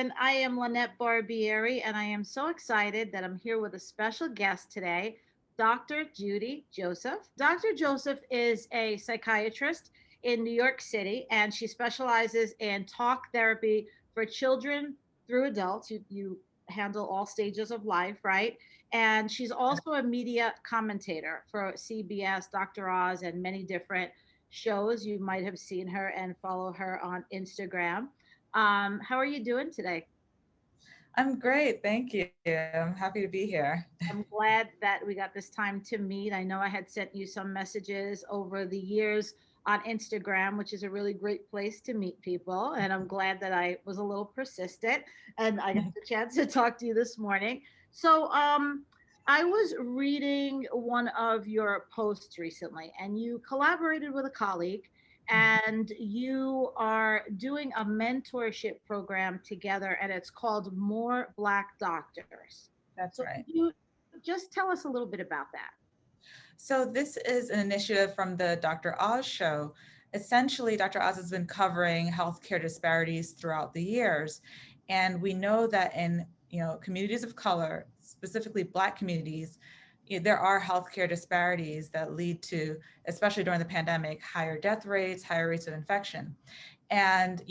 and I am Lynette Barbieri, and I am so excited that I'm here with a special guest today, Dr. Judy Joseph. Dr. Joseph is a psychiatrist in New York City, and she specializes in talk therapy for children through adults. You handle all stages of life, right? And she's also a media commentator for CBS, Dr. Oz, and many different shows. You might have seen her and follow her on Instagram. How are you doing today? I'm great, thank you. I'm happy to be here. I'm glad that we got this time to meet. I know I had sent you some messages over the years on Instagram, which is a really great place to meet people. And I'm glad that I was a little persistent and I got the chance to talk to you this morning. So, I was reading one of your posts recently, and you collaborated with a colleague and you are doing a mentorship program together, and it's called More Black Doctors. That's So right. could you just tell us a little bit about that? So this is an initiative from the Dr. Oz show. Essentially, Dr. Oz has been covering healthcare disparities throughout the years. And we know that in communities of color, specifically Black communities, there are healthcare disparities that lead to, especially during the pandemic, higher death rates, higher rates of infection. And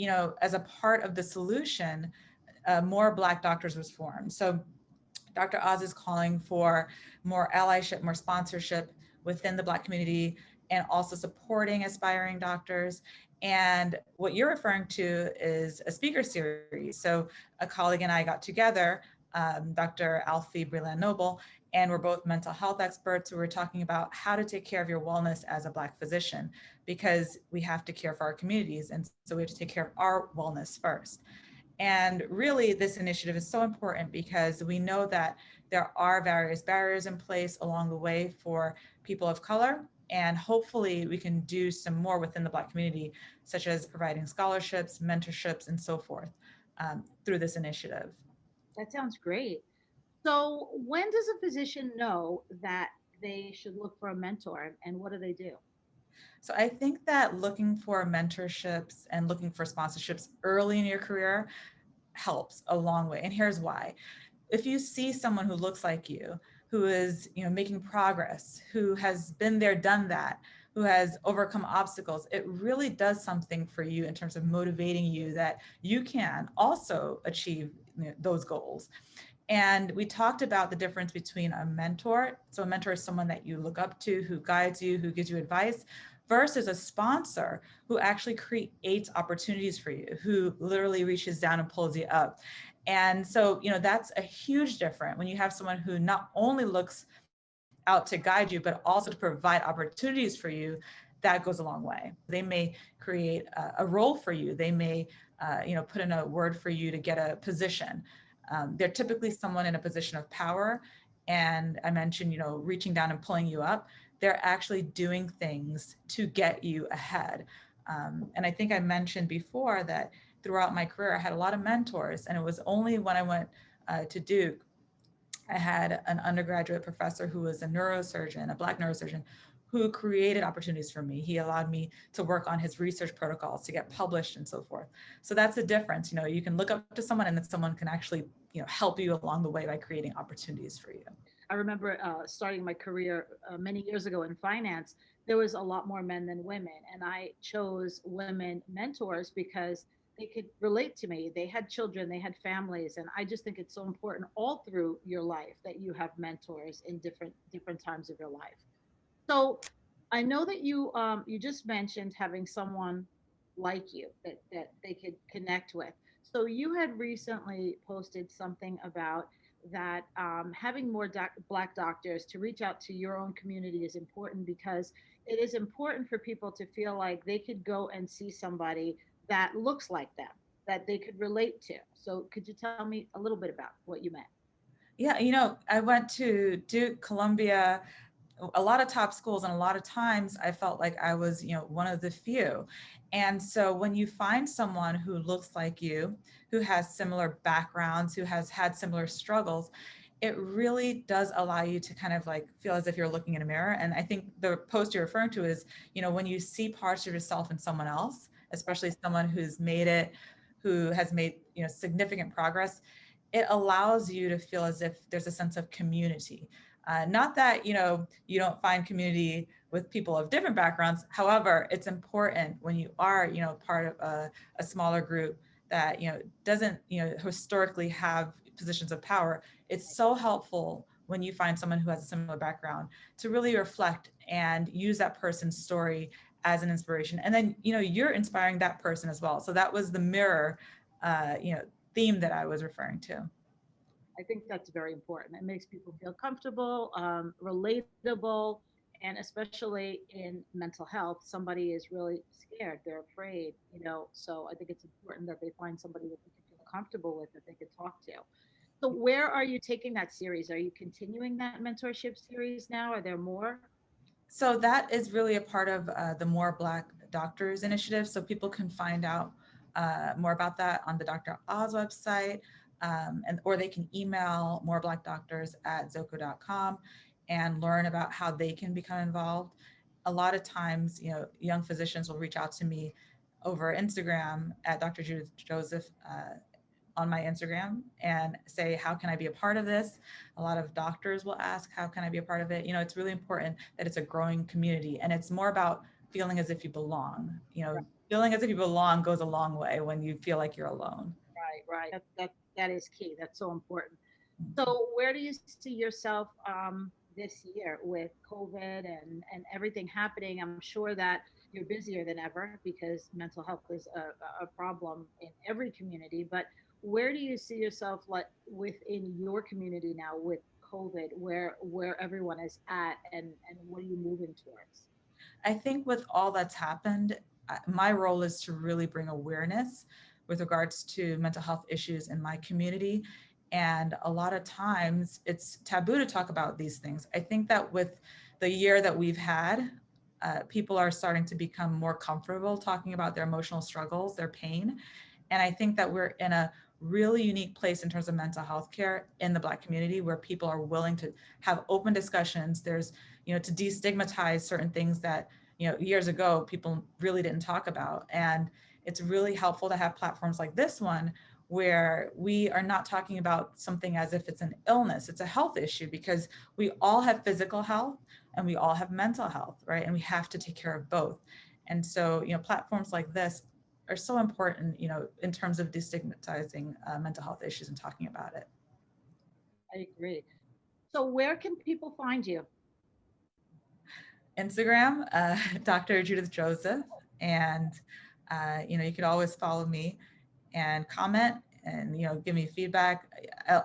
as a part of the solution, more Black doctors was formed. So Dr. Oz is calling for more allyship, more sponsorship within the Black community, and also supporting aspiring doctors. And what you're referring to is a speaker series. So a colleague and I got together, Dr. Alfie Breland Noble, and we're both mental health experts who were talking about how to take care of your wellness as a Black physician, because we have to care for our communities. And so we have to take care of our wellness first. And really, this initiative is so important because we know that there are various barriers in place along the way for people of color. And hopefully we can do some more within the Black community, such as providing scholarships, mentorships, and so forth through this initiative. That sounds great. So when does a physician know that they should look for a mentor, and what do they do? So I think that looking for mentorships and looking for sponsorships early in your career helps a long way. And here's why. If you see someone who looks like you, who is making progress, who has been there, done that, who has overcome obstacles, it really does something for you in terms of motivating you that you can also achieve those goals. And we talked about the difference between a mentor. So a mentor is someone that you look up to, who guides you, who gives you advice, versus a sponsor who actually creates opportunities for you, who literally reaches down and pulls you up. And so, that's a huge difference when you have someone who not only looks out to guide you, but also to provide opportunities for you. That goes a long way. They may create a role for you. They may, put in a word for you to get a position. They're typically someone in a position of power. And I mentioned, reaching down and pulling you up. They're actually doing things to get you ahead. And I think I mentioned before that throughout my career, I had a lot of mentors. And it was only when I went to Duke, I had an undergraduate professor who was a neurosurgeon, a Black neurosurgeon, who created opportunities for me. He allowed me to work on his research protocols to get published and so forth. So that's the difference. You can look up to someone and then someone can actually, help you along the way by creating opportunities for you. I remember starting my career many years ago in finance. There was a lot more men than women, and I chose women mentors because they could relate to me. They had children, they had families, and I just think it's so important all through your life that you have mentors in different times of your life. So I know that you just mentioned having someone like you that they could connect with. So you had recently posted something about that having more Black doctors to reach out to your own community is important because it is important for people to feel like they could go and see somebody that looks like them, that they could relate to. So could you tell me a little bit about what you meant? Yeah, I went to Duke, Columbia, a lot of top schools, and a lot of times I felt like I was, one of the few. And so when you find someone who looks like you, who has similar backgrounds, who has had similar struggles, it really does allow you to kind of like feel as if you're looking in a mirror. And I think the post you're referring to is, when you see parts of yourself in someone else, especially someone who's made it, who has made, significant progress, it allows you to feel as if there's a sense of community. Not that, you don't find community with people of different backgrounds. However, it's important when you are, part of a smaller group that, doesn't, historically have positions of power. It's so helpful when you find someone who has a similar background to really reflect and use that person's story as an inspiration. And then, you're inspiring that person as well. So that was the mirror, theme that I was referring to. I think that's very important. It makes people feel comfortable, relatable, and especially in mental health, somebody is really scared, they're afraid, So I think it's important that they find somebody that they can feel comfortable with, that they can talk to. So where are you taking that series? Are you continuing that mentorship series now? Are there more? So that is really a part of the More Black Doctors initiative. So people can find out more about that on the Dr. Oz website, or they can email moreblackdoctors@zoco.com and learn about how they can become involved. A lot of times, young physicians will reach out to me over Instagram at Dr. Judith Joseph on my Instagram and say, how can I be a part of this? A lot of doctors will ask, how can I be a part of it? It's really important that it's a growing community, and it's more about feeling as if you belong. Right. Feeling as if you belong goes a long way when you feel like you're alone. Right. That is key. That's so important. So where do you see yourself this year with COVID and everything happening? I'm sure that you're busier than ever because mental health is a problem in every community. But where do you see yourself like within your community now with COVID, where everyone is at, and what are you moving towards? I think with all that's happened, my role is to really bring awareness with regards to mental health issues in my community. And a lot of times it's taboo to talk about these things. I think that with the year that we've had, people are starting to become more comfortable talking about their emotional struggles, their pain. And I think that we're in a really unique place in terms of mental health care in the Black community where people are willing to have open discussions. There's, to destigmatize certain things that, years ago people really didn't talk about. And it's really helpful to have platforms like this one where we are not talking about something as if it's an illness, it's a health issue, because we all have physical health and we all have mental health, right? And we have to take care of both. And so, platforms like this are so important, in terms of destigmatizing mental health issues and talking about it. I agree. So where can people find you? Instagram, Dr. Judith Joseph, and you could always follow me and comment and give me feedback.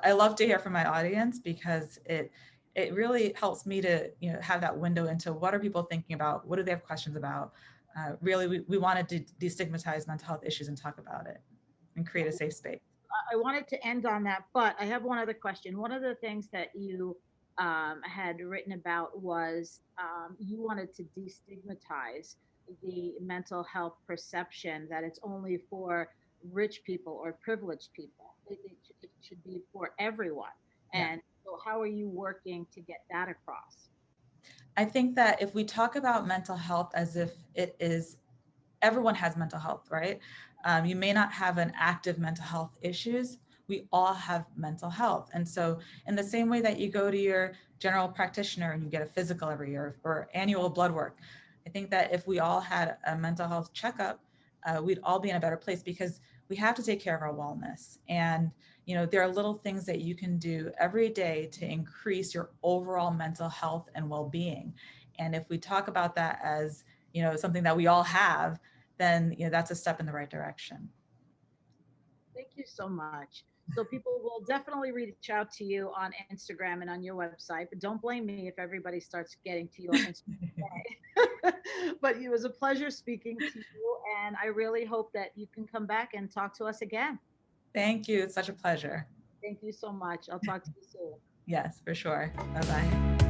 I love to hear from my audience because it really helps me to have that window into what are people thinking about, what do they have questions about. Really, we wanted to destigmatize mental health issues and talk about it and create a safe space. I wanted to end on that, but I have one other question. One of the things that you had written about was you wanted to destigmatize the mental health perception that it's only for rich people or privileged people. It should be for everyone. Yeah. And so, how are you working to get that across? I think that if we talk about mental health as if it is, everyone has mental health, right? You may not have an active mental health issues. We all have mental health. And so in the same way that you go to your general practitioner and you get a physical every year or annual blood work, I think that if we all had a mental health checkup, we'd all be in a better place because we have to take care of our wellness. And there are little things that you can do every day to increase your overall mental health and well-being. And if we talk about that as something that we all have, then that's a step in the right direction. Thank you so much. So people will definitely reach out to you on Instagram and on your website, but don't blame me if everybody starts getting to you on Instagram. But it was a pleasure speaking to you, and I really hope that you can come back and talk to us again. Thank you. It's such a pleasure. Thank you so much. I'll talk to you soon. Yes, for sure. Bye-bye.